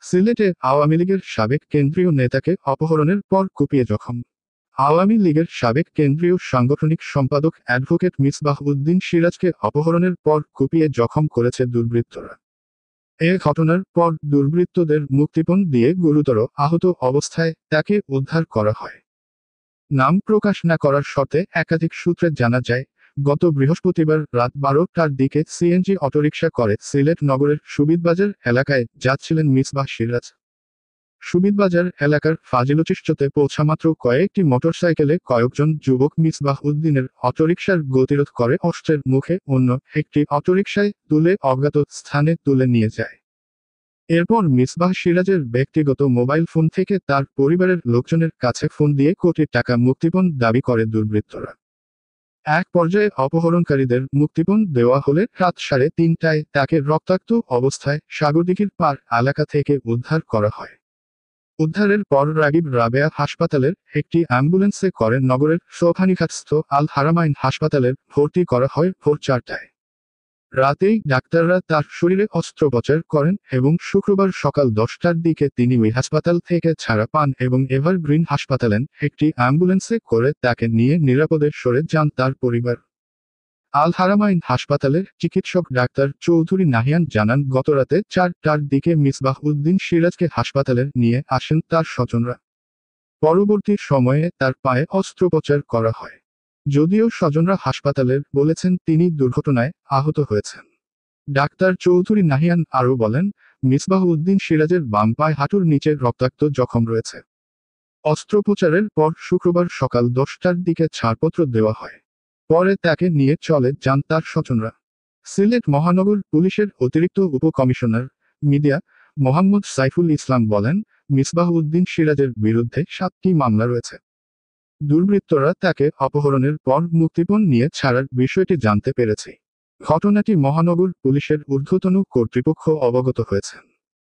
সিলেটে আওয়ামী লীগের সাবেক কেন্দ্রীয় নেতাকে অপহরণের পর কুপিয়ে জখম। আওয়ামী লীগের সাবেক কেন্দ্রীয় সাংগঠনিক সম্পাদক অ্যাডভোকেট মিসবাহ উদ্দিন সিরাজকে অপহরণের পর কুপিয়ে জখম করেছে দুর্বৃত্তরা। এ ঘটনার পর দুর্বৃত্তদের মুক্তিপণ দিয়ে গুরুতর আহত অবস্থায় তাকে উদ্ধার করা হয়। নাম প্রকাশ না করার শর্তে একাধিক সূত্রে জানা যায়, গত বৃহস্পতিবার রাত 12টার দিকে সিএনজি অটোরিকশা করে সিলেট নগরের সুবিদবাজার এলাকায় যাচ্ছিলেন মিসবাহ সিরাজ। সুবিদবাজার এলাকার ফাজিলচিষ্টতে পৌঁছামাত্র কয়েকটি মোটরসাইকেলে কয়েকজন যুবক মিসবাহ উদ্দিনের অটোরিকশার গতিরোধ করে অস্ত্রের মুখে অন্য একটি অটোরিকশায় তুলে অজ্ঞাত স্থানে তুলে নিয়ে যায়। এরপর মিসবাহ সিরাজের ব্যক্তিগত মোবাইল ফোন থেকে তার পরিবারের লোকজনের কাছে ফোন দিয়ে কোটি টাকা মুক্তিপণ দাবি করে দুর্বৃত্তরা। এক পর্যায়ে অপহরণকারীদের মুক্তিপণ দেওয়া হলে রাত 3:30টায় তাকে রক্তাক্ত অবস্থায় সাগরদিঘির পার এলাকা থেকে উদ্ধার করা হয়। উদ্ধারের পর রাগিব রাবেয়া হাসপাতালের একটি অ্যাম্বুলেন্সে করে নগরের সোফানীঘাটস্থ আল হারামাইন হাসপাতালে ভর্তি করা হয় ভোর 4টায়। রাতেই ডাক্তাররা তার শরীরে অস্ত্রোপচার করেন এবং শুক্রবার সকাল 10টার দিকে তিনি ওই হাসপাতাল থেকে ছাড়া পান এবং এভারগ্রিন হাসপাতালের একটি অ্যাম্বুলেন্সে করে তাকে নিয়ে নিরাপদে সরে যান তার পরিবার। আল হারামাইন হাসপাতালের চিকিৎসক ডাক্তার চৌধুরী নাহিয়ান জানান, গতরাতে 4টার দিকে মিসবাহ উদ্দিন সিরাজকে হাসপাতালে নিয়ে আসেন তার স্বজনরা। পরবর্তী সময়ে তার পায়ে অস্ত্রোপচার করা হয়। যদিও স্বজনরা হাসপাতালের বলেছেন তিনি দুর্ঘটনায় আহত হয়েছেন। ডাক্তার চৌধুরী নাহিয়ান আরও বলেন, মিসবাহ উদ্দিন সিরাজের বাম পায়ে হাঁটুর নিচে রক্তাক্ত জখম রয়েছে। অস্ত্রোপচারের পর শুক্রবার সকাল 10টার দিকে ছাড়পত্র দেওয়া হয়। পরে তাকে নিয়ে চলে যান তার স্বজনরা। সিলেট মহানগর পুলিশের অতিরিক্ত উপকমিশনার মিডিয়া মোহাম্মদ সাইফুল ইসলাম বলেন, মিসবাহ উদ্দিন সিরাজের বিরুদ্ধে 7টি মামলা রয়েছে। দুর্বৃত্তরা তাকে অপহরণের পর মুক্তিপণ নিয়ে ছাড়ার বিষয়টি জানতে পেরেছে। ঘটনাটি মহানগর পুলিশের ঊর্ধ্বতন কর্তৃপক্ষ অবগত হয়েছেন।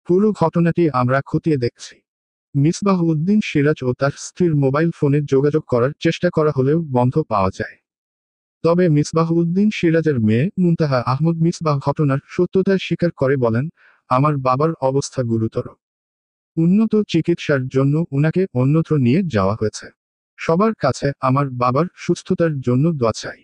পুরো ঘটনাটি আমরা খতিয়ে দেখছি। মিসবাহ উদ্দিন সিরাজ ও তার স্ত্রীর মোবাইল ফোনে যোগাযোগ করার চেষ্টা করা হলেও বন্ধ পাওয়া যায়। তবে মিসবাহ উদ্দিন সিরাজের মেয়ে মুনতাহা আহমদ মিসবাহ ঘটনার সত্যতা স্বীকার করে বলেন, আমার বাবার অবস্থা গুরুতর। উন্নত চিকিৎসার জন্য উনাকে অন্যত্র নিয়ে যাওয়া হয়েছে। সবার কাছে আমার বাবার সুস্থতার জন্য দোয়া চাই।